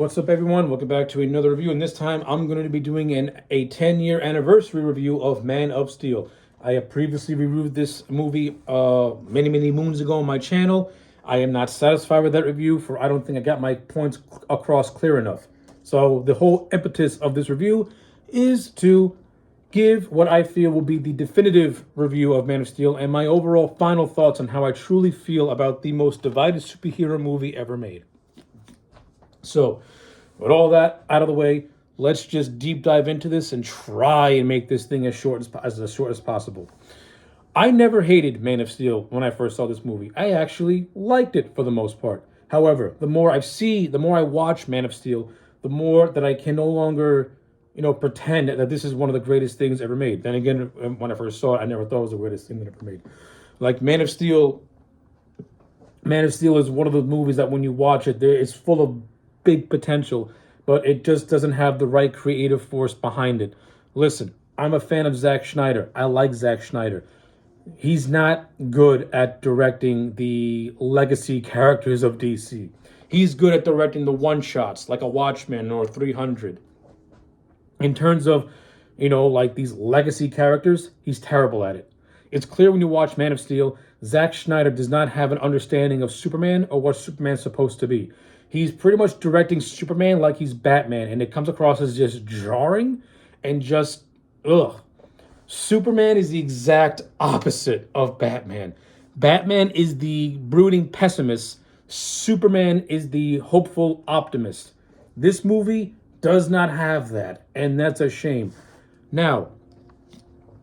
What's up, everyone? Welcome back to another review, and this time I'm going to be doing a 10-year anniversary review of Man of Steel. I have previously reviewed this movie many moons ago on my channel. I am not satisfied with that review, for I don't think I got my points across clear enough. So the whole impetus of this review is to give what I feel will be the definitive review of Man of Steel and my overall final thoughts on how I truly feel about the most divided superhero movie ever made. So, with all that out of the way, let's just deep dive into this and try and make this thing as short as possible. I never hated Man of Steel when I first saw this movie. I actually liked it for the most part. However, the more I watch Man of Steel, the more that I can no longer, pretend that this is one of the greatest things ever made. Then again, when I first saw it, I never thought it was the greatest thing that ever made. Like Man of Steel is one of the movies that when you watch it, it's full of big potential, but it just doesn't have the right creative force behind it. Listen, I'm a fan of Zack Snyder. I like Zack Snyder. He's not good at directing the legacy characters of DC. He's good at directing the one-shots, like a Watchmen or 300. In terms of, like these legacy characters, he's terrible at it. It's clear when you watch Man of Steel, Zack Snyder does not have an understanding of Superman or what Superman's supposed to be. He's pretty much directing Superman like he's Batman, and it comes across as just jarring and just, ugh. Superman is the exact opposite of Batman. Batman is the brooding pessimist. Superman is the hopeful optimist. This movie does not have that, and that's a shame. Now,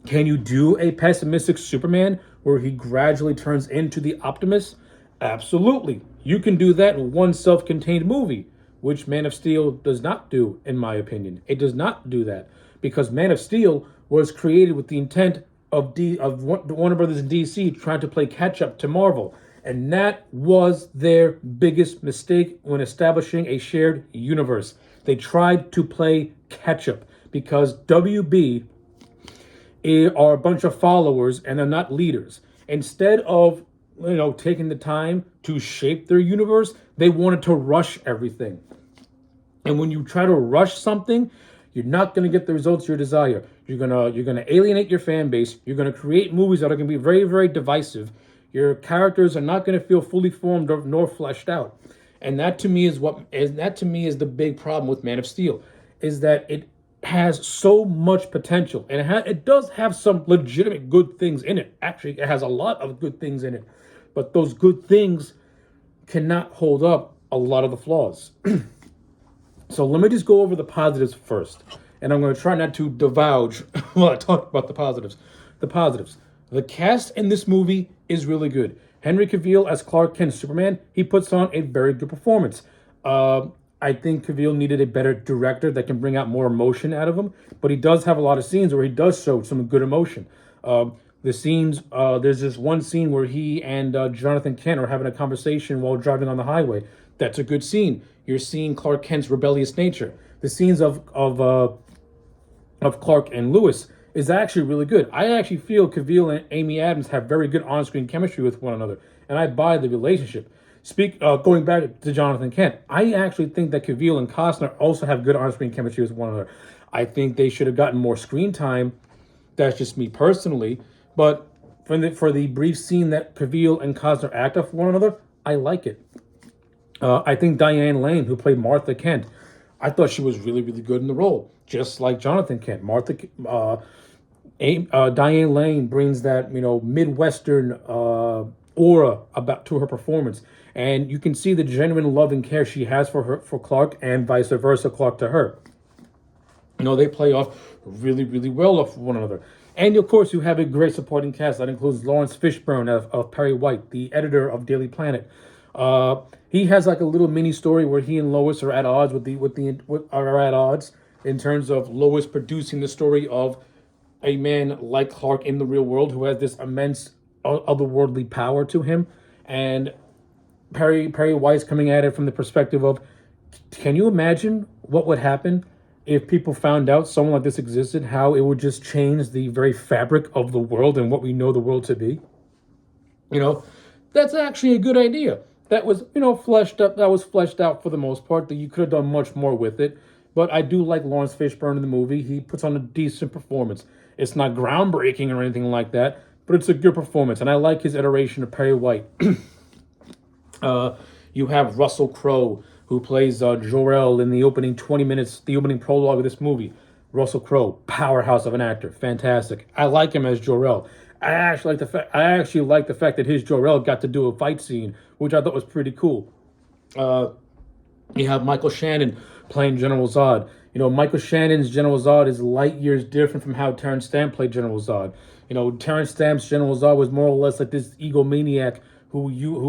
can you do a pessimistic Superman where he gradually turns into the optimist? Absolutely. You can do that in one self-contained movie, which Man of Steel does not do, in my opinion. It does not do that, because Man of Steel was created with the intent of Warner Brothers and DC trying to play catch-up to Marvel, and that was their biggest mistake when establishing a shared universe. They tried to play catch-up because WB are a bunch of followers and they're not leaders. Instead of taking the time to shape their universe, they wanted to rush everything. And when you try to rush something, you're not going to get the results you desire. You're gonna alienate your fan base. You're gonna create movies that are gonna be very divisive. Your characters are not gonna feel fully formed nor fleshed out. And that to me is the big problem with Man of Steel, is that it has so much potential, and it does have some legitimate good things in it. Actually, it has a lot of good things in it, but those good things cannot hold up a lot of the flaws. So let me just go over the positives first, and I'm going to try not to divulge while I talk about the positives. The positives. The cast in this movie is really good. Henry Cavill as Clark Kent Superman, he puts on a very good performance. I think Cavill needed a better director that can bring out more emotion out of him, but he does have a lot of scenes where he does show some good emotion. There's this one scene where he and Jonathan Kent are having a conversation while driving on the highway. That's a good scene. You're seeing Clark Kent's rebellious nature. The scenes of Clark and Lewis is actually really good. I actually feel Cavill and Amy Adams have very good on-screen chemistry with one another, and I buy the relationship. Going back to Jonathan Kent, I actually think that Cavill and Costner also have good on-screen chemistry with one another. I think they should have gotten more screen time. That's just me personally. But for the brief scene that Cavill and Costner act off one another, I like it. I think Diane Lane, who played Martha Kent, I thought she was really good in the role, just like Jonathan Kent. Diane Lane brings that Midwestern aura to her performance, and you can see the genuine love and care she has for Clark, and vice versa, Clark to her. They play off really well off one another. And of course, you have a great supporting cast that includes Lawrence Fishburne of Perry White, the editor of Daily Planet. He has like a little mini story where he and Lois are at odds in terms of Lois producing the story of a man like Clark in the real world who has this immense otherworldly power to him, and Perry White's coming at it from the perspective of, can you imagine what would happen if people found out someone like this existed? How it would just change the very fabric of the world and what we know the world to be. That's actually a good idea. that was, fleshed up. That was fleshed out for the most part. That you could have done much more with it. But I do like Lawrence Fishburne in the movie. He puts on a decent performance. It's not groundbreaking or anything like that, but it's a good performance, and I like his iteration of Perry White. You have Russell Crowe, who plays Jor-El in the opening 20 minutes, the opening prologue of this movie. Russell Crowe, powerhouse of an actor, fantastic. I like him as Jor-El. I actually like the fact that his Jor-El got to do a fight scene, which I thought was pretty cool. You have Michael Shannon playing General Zod. Michael Shannon's General Zod is light years different from how Terrence Stamp played General Zod. Terrence Stamp's General Zod was more or less like this egomaniac who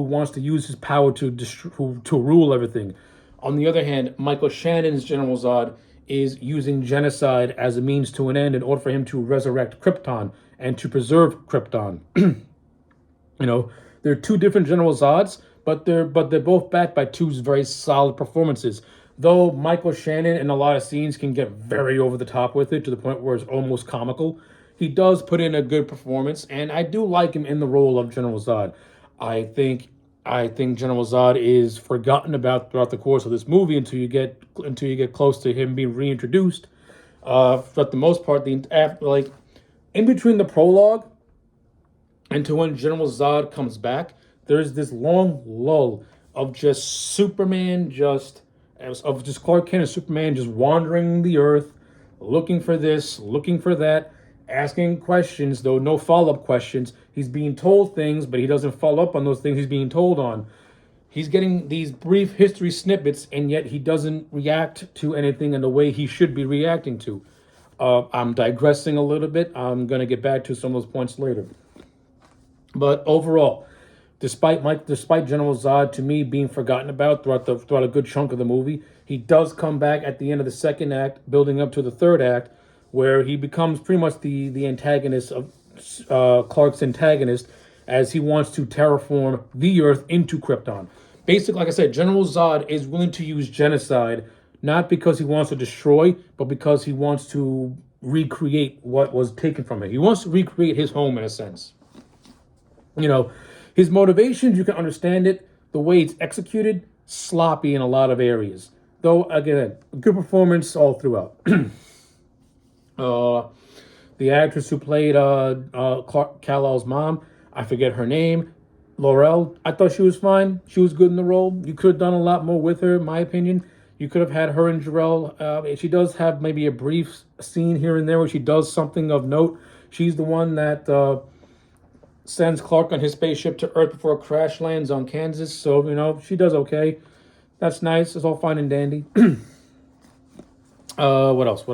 wants to use his power to rule everything. On the other hand, Michael Shannon's General Zod is using genocide as a means to an end in order for him to resurrect Krypton and to preserve Krypton. They're two different General Zods, but they're both backed by two very solid performances. Though Michael Shannon in a lot of scenes can get very over the top with it to the point where it's almost comical, he does put in a good performance, and I do like him in the role of General Zod. I think General Zod is forgotten about throughout the course of this movie until you get close to him being reintroduced. For the most part, in between the prologue and to when General Zod comes back, there's this long lull of just Clark Kent and Superman just wandering the earth, looking for this, looking for that, asking questions, though no follow-up questions. He's being told things, but he doesn't follow up on those things he's being told on. He's getting these brief history snippets, and yet he doesn't react to anything in the way he should be reacting to. I'm digressing a little bit. I'm going to get back to some of those points later. But overall, despite General Zod, to me, being forgotten about throughout a good chunk of the movie, he does come back at the end of the second act, building up to the third act, where he becomes pretty much the antagonist of Clark's antagonist, as he wants to terraform the Earth into Krypton. Basically, like I said, General Zod is willing to use genocide, not because he wants to destroy, but because he wants to recreate what was taken from him. He wants to recreate his home, in a sense. His motivations, you can understand it. The way it's executed, sloppy in a lot of areas. Though, again, good performance all throughout. The actress who played Clark Kal-El's mom, I forget her name, Laurel, I thought she was fine. She was good in the role. You could have done a lot more with her, in my opinion. You could have had her and Jor-El. She does have maybe a brief scene here and there where she does something of note. She's the one that sends Clark on his spaceship to Earth before a crash lands on Kansas. So, she does okay. That's nice. It's all fine and dandy. What else?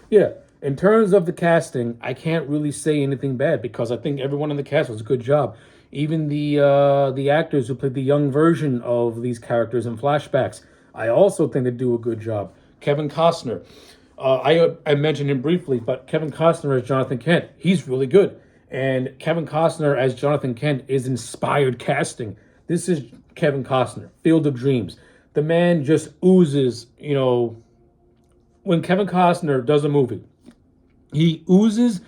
Yeah. In terms of the casting, I can't really say anything bad because I think everyone in the cast was a good job. Even the actors who played the young version of these characters in flashbacks, I also think they do a good job. Kevin Costner, I mentioned him briefly, but Kevin Costner as Jonathan Kent, he's really good. And Kevin Costner as Jonathan Kent is inspired casting. This is Kevin Costner, Field of Dreams. The man just oozes, when Kevin Costner does a movie, he oozes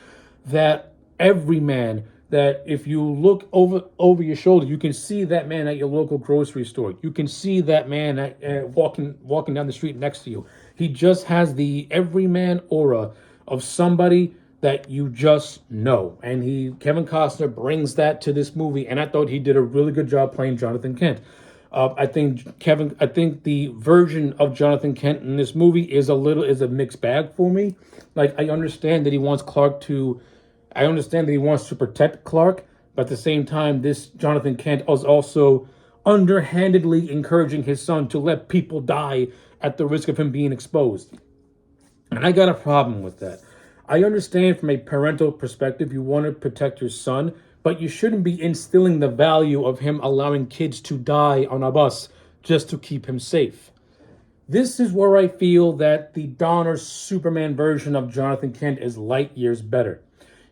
that everyman that if you look over your shoulder, you can see that man at your local grocery store. You can see that man walking down the street next to you. He just has the everyman aura of somebody that you just know. And Kevin Costner brings that to this movie, and I thought he did a really good job playing Jonathan Kent. I think the version of Jonathan Kent in this movie is a mixed bag for me. I understand that he wants to protect Clark, but at the same time, this Jonathan Kent is also underhandedly encouraging his son to let people die at the risk of him being exposed. And I got a problem with that. I understand from a parental perspective, you want to protect your son, but you shouldn't be instilling the value of him allowing kids to die on a bus just to keep him safe. This is where I feel that the Donner Superman version of Jonathan Kent is light years better.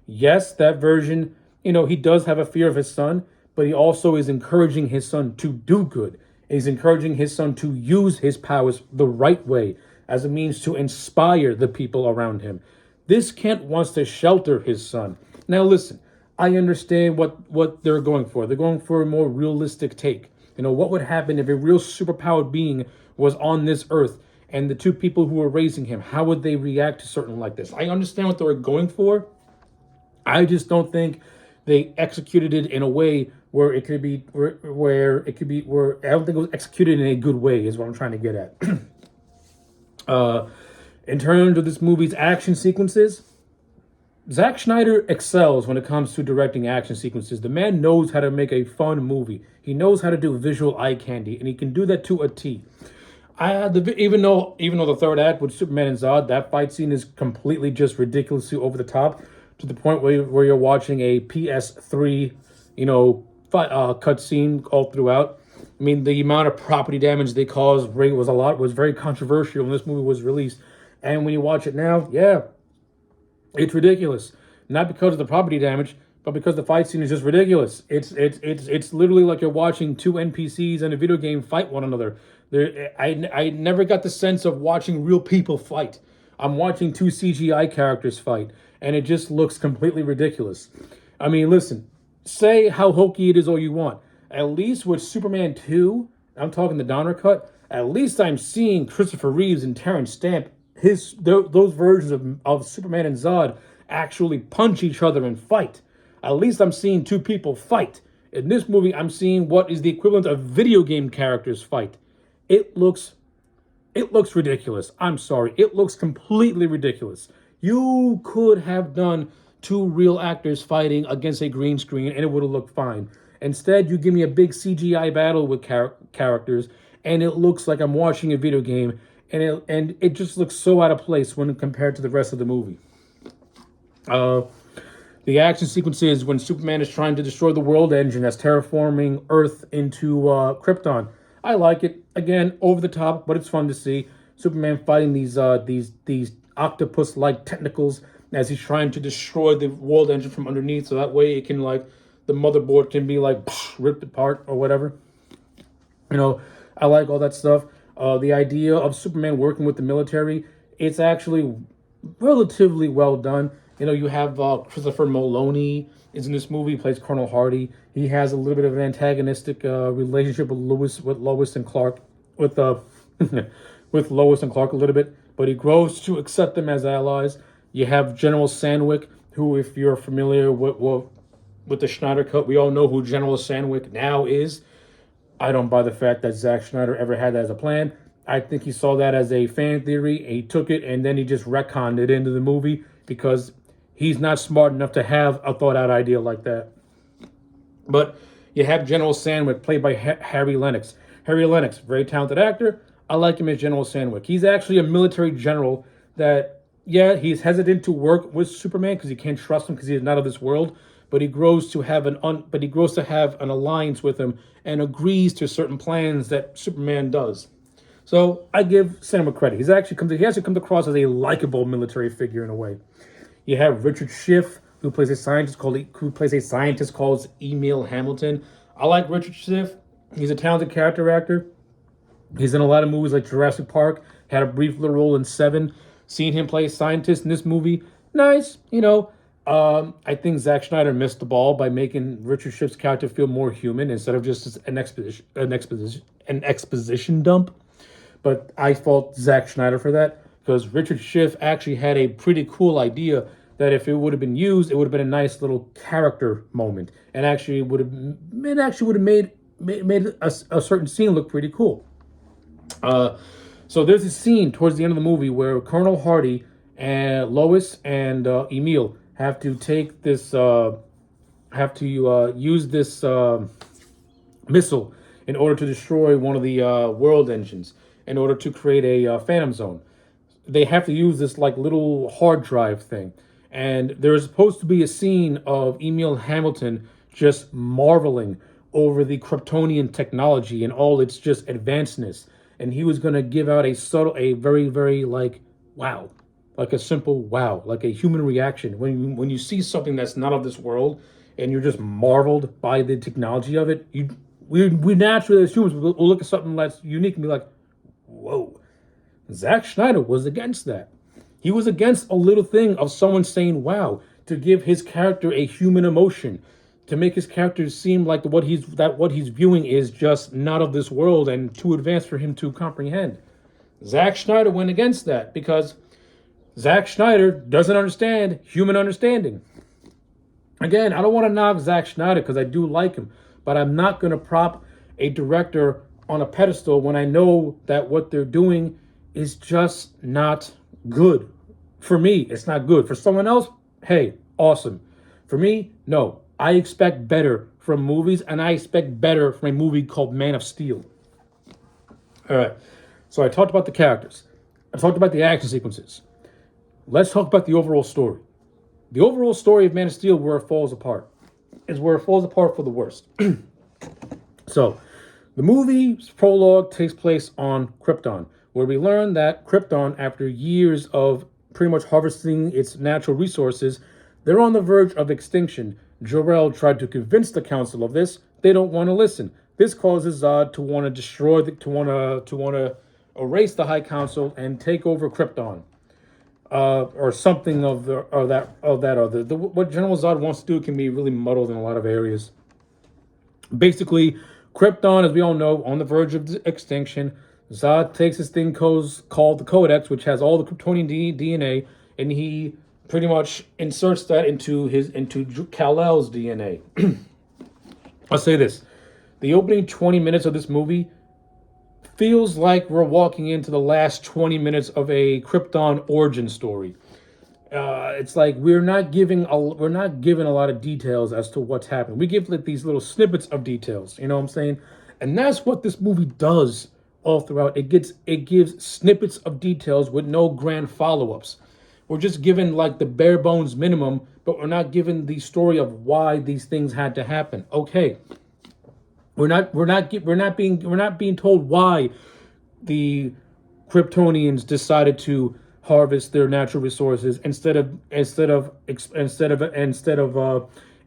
Yes, that version, he does have a fear of his son, but he also is encouraging his son to do good. He's encouraging his son to use his powers the right way as a means to inspire the people around him. This Kent wants to shelter his son. Now listen, I understand what they're going for. They're going for a more realistic take. What would happen if a real superpowered being was on this earth and the two people who were raising him, how would they react to something like this? I understand what they were going for. I just don't think they executed it in a way where it could be where it could be where I don't think it was executed in a good way is what I'm trying to get at. In terms of this movie's action sequences, Zack Snyder excels when it comes to directing action sequences. The man knows how to make a fun movie. He knows how to do visual eye candy, and he can do that to a T. Even though the third act with Superman and Zod, that fight scene is completely just ridiculously over the top to the point where you're watching a PS3, cut scene all throughout. I mean, the amount of property damage they caused was very controversial when this movie was released. And when you watch it now, yeah, it's ridiculous. Not because of the property damage, but because the fight scene is just ridiculous. It's literally like you're watching two NPCs in a video game fight one another. I never got the sense of watching real people fight. I'm watching two CGI characters fight, and it just looks completely ridiculous. I mean, listen, say how hokey it is all you want. At least with Superman 2, I'm talking the Donner cut, at least I'm seeing Christopher Reeves and Terrence Stamp, those versions of Superman and Zod actually punch each other and fight. At least I'm seeing two people fight. In this movie, I'm seeing what is the equivalent of video game characters fight. It looks ridiculous. I'm sorry. It looks completely ridiculous. You could have done two real actors fighting against a green screen and it would have looked fine. Instead, you give me a big CGI battle with characters and it looks like I'm watching a video game and it just looks so out of place when compared to the rest of the movie. The action sequences when Superman is trying to destroy the world engine that's terraforming Earth into Krypton. I like it. Again, over the top, but it's fun to see. Superman fighting these octopus-like tentacles as he's trying to destroy the world engine from underneath, so that way it can the motherboard can be ripped apart or whatever. I like all that stuff. The idea of Superman working with the military, it's actually relatively well done. You have Christopher Maloney is in this movie, plays Colonel Hardy. He has a little bit of an antagonistic relationship with Lois and Clark, with Lois and Clark a little bit, but he grows to accept them as allies. You have General Sandwick, who, if you're familiar with the Snyder Cut, we all know who General Sandwick now is. I don't buy the fact that Zack Snyder ever had that as a plan. I think he saw that as a fan theory. He took it and then he just retconned it into the movie because he's not smart enough to have a thought-out idea like that. But you have General Sandwick, played by Harry Lennox. Harry Lennox, very talented actor. I like him as General Sandwick. He's actually a military general that, yeah, he's hesitant to work with Superman because he can't trust him because he's not of this world. But he grows to have an alliance with him and agrees to certain plans that Superman does. So I give Sandwick credit. He actually comes across as a likable military figure in a way. You have Richard Schiff, who plays a scientist called Emil Hamilton. I like Richard Schiff. He's a talented character actor. He's in a lot of movies like Jurassic Park. Had a brief little role in Seven. Seeing him play a scientist in this movie, nice. I think Zack Snyder missed the ball by making Richard Schiff's character feel more human instead of just an exposition dump. But I fault Zack Snyder for that because Richard Schiff actually had a pretty cool idea that if it would have been used, it would have been a nice little character moment, and actually would have made a certain scene look pretty cool. So there's a scene towards the end of the movie where Colonel Hardy and Lois and Emil have to take this, use this missile in order to destroy one of the world engines in order to create a phantom zone. They have to use this little hard drive thing. And there's supposed to be a scene of Emil Hamilton just marveling over the Kryptonian technology and all its just advancedness. And he was going to give out a very, very wow, a simple wow, like a human reaction. When you see something that's not of this world and you're just marveled by the technology of it, we naturally as humans will look at something that's unique and be like, whoa. Zack Snyder was against that. He was against a little thing of someone saying, wow, to give his character a human emotion, to make his character seem like what he's viewing is just not of this world and too advanced for him to comprehend. Zack Snyder went against that because Zack Snyder doesn't understand human understanding. Again, I don't want to knock Zack Snyder because I do like him, but I'm not going to prop a director on a pedestal when I know that what they're doing is just not good. For me, it's not good. For someone else, hey, awesome. For me, no. I expect better from movies, and I expect better from a movie called Man of Steel. All right. So I talked about the characters. I talked about the action sequences. Let's talk about the overall story. The overall story of Man of Steel, where it falls apart, is where it falls apart for the worst. So, the movie's prologue takes place on Krypton, where we learn that Krypton, after years of pretty much harvesting its natural resources, they're on the verge of extinction. Jor-El tried to convince the council of this. They don't want to listen. This causes Zod to want to destroy, to want to erase the High Council and take over Krypton, or something of that. What General Zod wants to do can be really muddled in a lot of areas. Basically, Krypton, as we all know, on the verge of extinction. Zod takes this thing called the Codex, which has all the Kryptonian DNA, and he pretty much inserts that into Kal-El's DNA. I'll say this. The opening 20 minutes of this movie feels like we're walking into the last 20 minutes of a Krypton origin story. It's like we're not given a lot of details as to what's happened. We give like these little snippets of details, you know what I'm saying? And that's what this movie does all throughout. It gives snippets of details with no grand follow-ups. We're just given like the bare bones minimum, but we're not given the story of why these things had to happen. Okay. We're not being told why the Kryptonians decided to harvest their natural resources instead of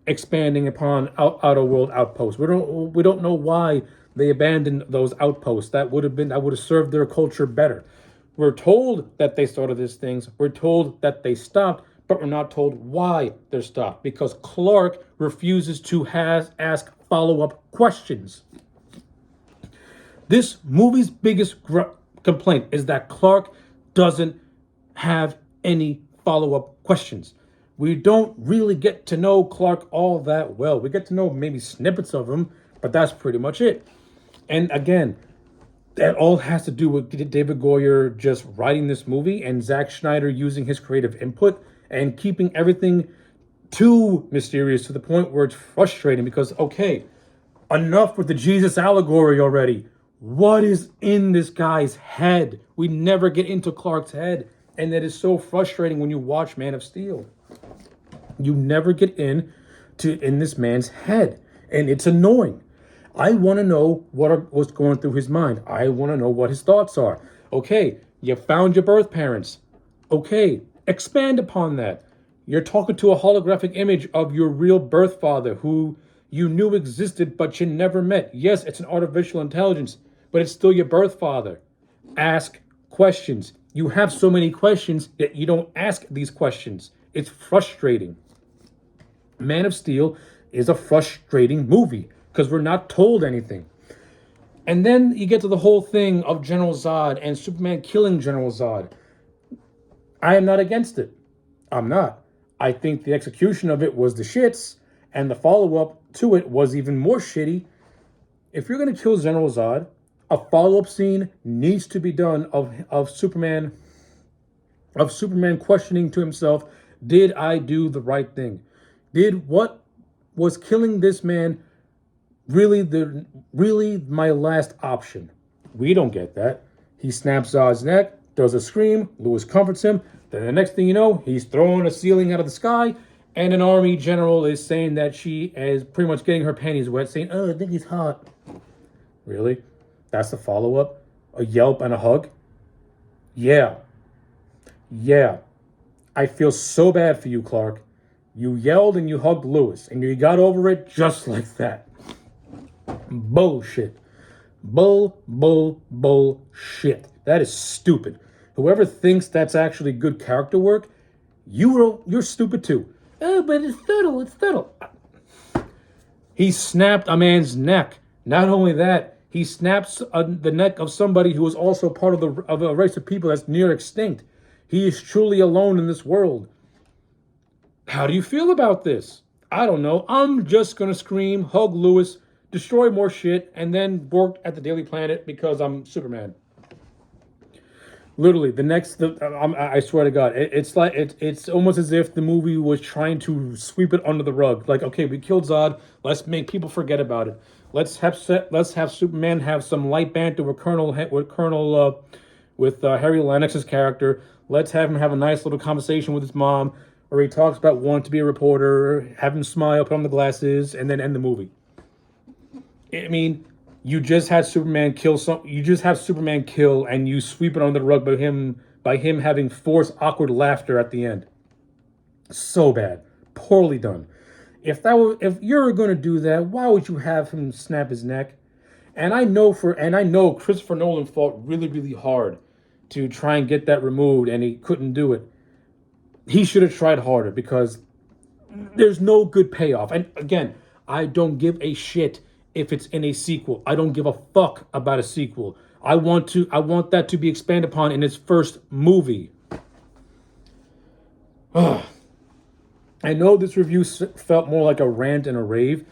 expanding upon outer world outposts. We don't know why they abandoned those outposts. That would have served their culture better. We're told that they started these things. We're told that they stopped, but we're not told why they're stopped because Clark refuses to ask follow-up questions. This movie's biggest complaint is that Clark doesn't have any follow-up questions. We don't really get to know Clark all that well. We get to know maybe snippets of him, but that's pretty much it. And again, that all has to do with David Goyer just writing this movie and Zack Snyder using his creative input and keeping everything too mysterious to the point where it's frustrating because, okay, enough with the Jesus allegory already. What is in this guy's head? We never get into Clark's head. And that is so frustrating when you watch Man of Steel. You never get in this man's head. And it's annoying. I want to know what's going through his mind. I want to know what his thoughts are. Okay, you found your birth parents. Okay, expand upon that. You're talking to a holographic image of your real birth father who you knew existed but you never met. Yes, it's an artificial intelligence, but it's still your birth father. Ask questions. You have so many questions that you don't ask these questions. It's frustrating. Man of Steel is a frustrating movie because we're not told anything. And then you get to the whole thing of General Zod and Superman killing General Zod. I am not against it. I'm not. I think the execution of it was the shits, and the follow-up to it was even more shitty. If you're going to kill General Zod, a follow-up scene needs to be done of Superman questioning to himself, did I do the right thing? Did what was killing this man really my last option? We don't get that. He snaps Zod's neck, does a scream, Lois comforts him, then the next thing you know, he's throwing a ceiling out of the sky, and an army general is saying that she is pretty much getting her panties wet, saying, oh, I think he's hot. Really? That's the follow-up? A yelp and a hug? Yeah. I feel so bad for you, Clark. You yelled and you hugged Lewis, and you got over it just like that. Bullshit. Bullshit. That is stupid. Whoever thinks that's actually good character work, you're stupid too. Oh, but it's subtle. It's subtle. He snapped a man's neck. Not only that, he snaps the neck of somebody who is also part of a race of people that's near extinct. He is truly alone in this world. How do you feel about this? I don't know. I'm just gonna scream, hug Lewis, destroy more shit, and then work at the Daily Planet because I'm Superman. Literally, I swear to God, it's almost as if the movie was trying to sweep it under the rug. Like, okay, we killed Zod. Let's make people forget about it. Let's have Superman have some light banter with Harry Lennox's character. Let's have him have a nice little conversation with his mom, where he talks about wanting to be a reporter, have him smile, put on the glasses, and then end the movie. I mean, you just had Superman kill You just have Superman kill, and you sweep it under the rug by him having forced awkward laughter at the end. So bad, poorly done. If you're going to do that, why would you have him snap his neck? And I know Christopher Nolan fought really, really hard to try and get that removed, and he couldn't do it. He should have tried harder because there's no good payoff. And again, I don't give a shit if it's in a sequel. I don't give a fuck about a sequel. I want that to be expanded upon in its first movie. I know this review felt more like a rant and a rave,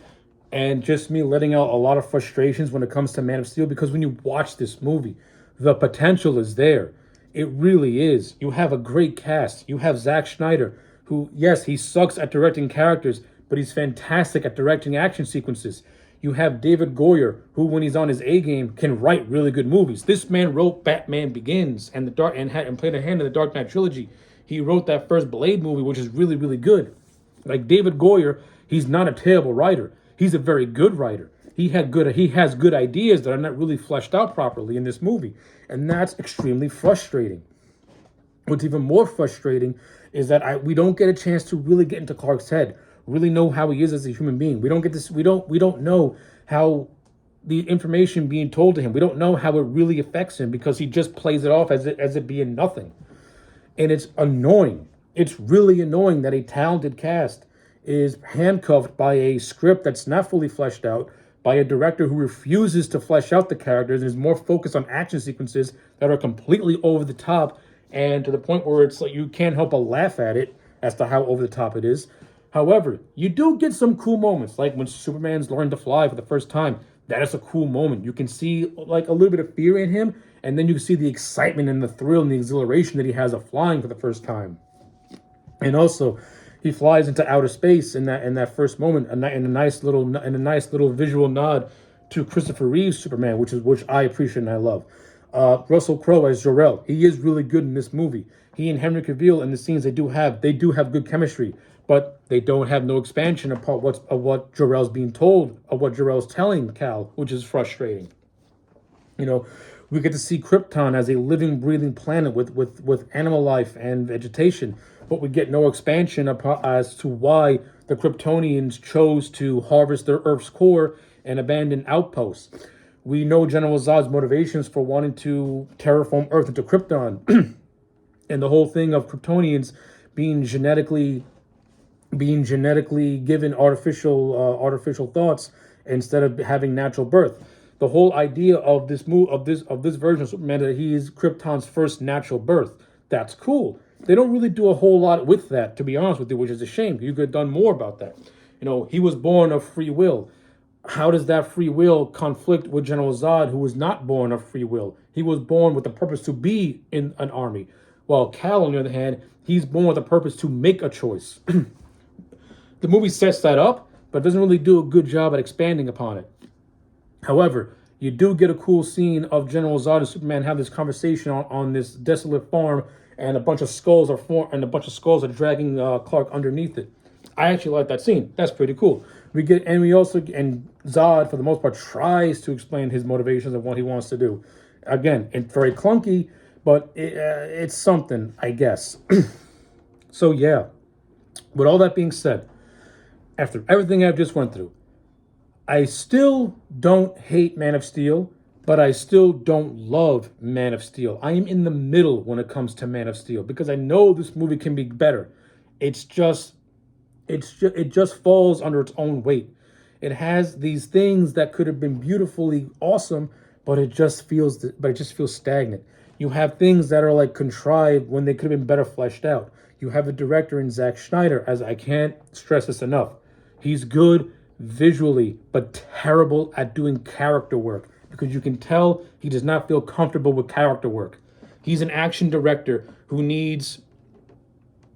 and just me letting out a lot of frustrations when it comes to Man of Steel, because when you watch this movie, the potential is there. It really is. You have a great cast. You have Zack Snyder, who, yes, he sucks at directing characters, but he's fantastic at directing action sequences. You have David Goyer, who, when he's on his A game, can write really good movies. This man wrote Batman Begins and played a hand in the Dark Knight trilogy. He wrote that first Blade movie, which is really, really good. Like David Goyer, he's not a terrible writer. He's a very good writer. He has good ideas that are not really fleshed out properly in this movie, and that's extremely frustrating. What's even more frustrating is that we don't get a chance to really get into Clark's head, really know how he is as a human being. We don't get this. We don't know how the information being told to him. We don't know how it really affects him because he just plays it off as it being nothing, and it's annoying. It's really annoying that a talented cast is handcuffed by a script that's not fully fleshed out, by a director who refuses to flesh out the characters and is more focused on action sequences that are completely over the top, and to the point where it's like you can't help but laugh at it as to how over the top it is. However, you do get some cool moments, like when Superman's learned to fly for the first time. That is a cool moment. You can see like a little bit of fear in him, and then you see the excitement and the thrill and the exhilaration that he has of flying for the first time. And also, he flies into outer space in that first moment, in a nice little visual nod to Christopher Reeve's Superman, which I appreciate and I love. Russell Crowe as Jor-El, he is really good in this movie. He and Henry Cavill in the scenes they do have good chemistry, but they don't have no expansion of what Jor-El's being told, of what Jor-El's telling Cal, which is frustrating. You know, we get to see Krypton as a living, breathing planet with animal life and vegetation, but we get no expansion as to why the Kryptonians chose to harvest their Earth's core and abandon outposts. We know General Zod's motivations for wanting to terraform Earth into Krypton, and the whole thing of Kryptonians being genetically given artificial thoughts instead of having natural birth. The whole idea of this version of Superman that he is Krypton's first natural birth. That's cool. They don't really do a whole lot with that, to be honest with you, which is a shame. You could have done more about that. You know, he was born of free will. How does that free will conflict with General Zod, who was not born of free will? He was born with the purpose to be in an army. While Cal, on the other hand, he's born with a purpose to make a choice. The movie sets that up, but doesn't really do a good job at expanding upon it. However, you do get a cool scene of General Zod and Superman have this conversation on this desolate farm, and a bunch of skulls are dragging Clark underneath it. I actually like that scene. That's pretty cool. And Zod, for the most part, tries to explain his motivations of what he wants to do. Again, it's very clunky, but it's something, I guess. So yeah, with all that being said, after everything I've just went through, I still don't hate Man of Steel, but I still don't love Man of Steel. I am in the middle when it comes to Man of Steel because I know this movie can be better. It's just, it just falls under its own weight. It has these things that could have been beautifully awesome, but it just feels stagnant. You have things that are like contrived when they could have been better fleshed out. You have a director in Zack Snyder, as I can't stress this enough. He's good visually, but terrible at doing character work because you can tell he does not feel comfortable with character work. He's an action director who needs.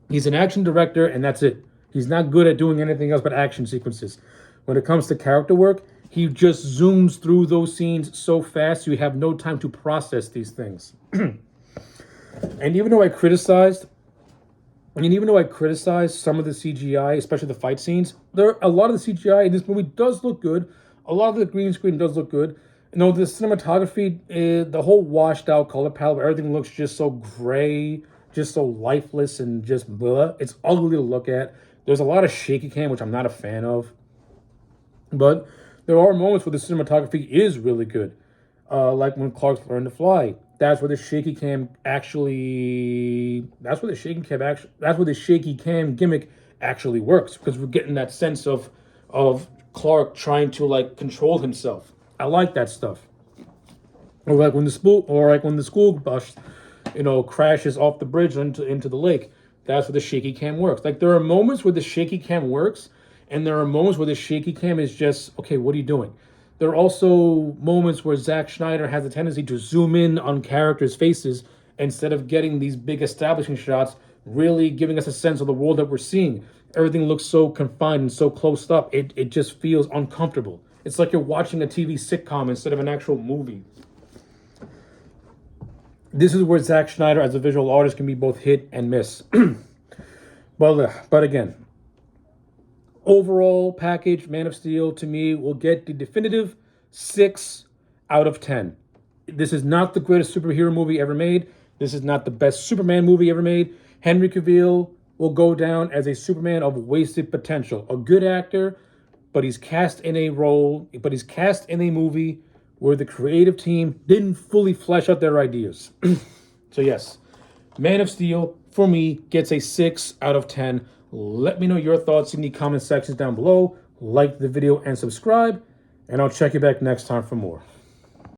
He's an action director, and that's it. He's not good at doing anything else but action sequences. When it comes to character work, he just zooms through those scenes so fast you have no time to process these things. And even though I criticized some of the CGI, especially the fight scenes, a lot of the CGI in this movie does look good. A lot of the green screen does look good. You know, the cinematography, the whole washed out color palette, everything looks just so gray, just so lifeless and just blah. It's ugly to look at. There's a lot of shaky cam, which I'm not a fan of. But there are moments where the cinematography is really good. Like when Clark's learned to fly. That's where the shaky cam gimmick actually works, because we're getting that sense of Clark trying to like control himself. I like that stuff. Or like when the school bus, crashes off the bridge into the lake. That's where the shaky cam works. Like, there are moments where the shaky cam works, and there are moments where the shaky cam is just, okay, what are you doing? There are also moments where Zack Snyder has a tendency to zoom in on characters' faces instead of getting these big establishing shots, really giving us a sense of the world that we're seeing. Everything looks so confined and so close up, it just feels uncomfortable. It's like you're watching a TV sitcom instead of an actual movie. This is where Zack Snyder, as a visual artist, can be both hit and miss. But again, overall package, Man of Steel, to me, will get the definitive 6 out of 10. This is not the greatest superhero movie ever made. This is not the best Superman movie ever made. Henry Cavill will go down as a Superman of wasted potential. A good actor, but he's cast in a movie where the creative team didn't fully flesh out their ideas. So yes, Man of Steel, for me, gets a 6 out of 10. Let me know your thoughts in the comment sections down below. Like the video and subscribe, and I'll check you back next time for more.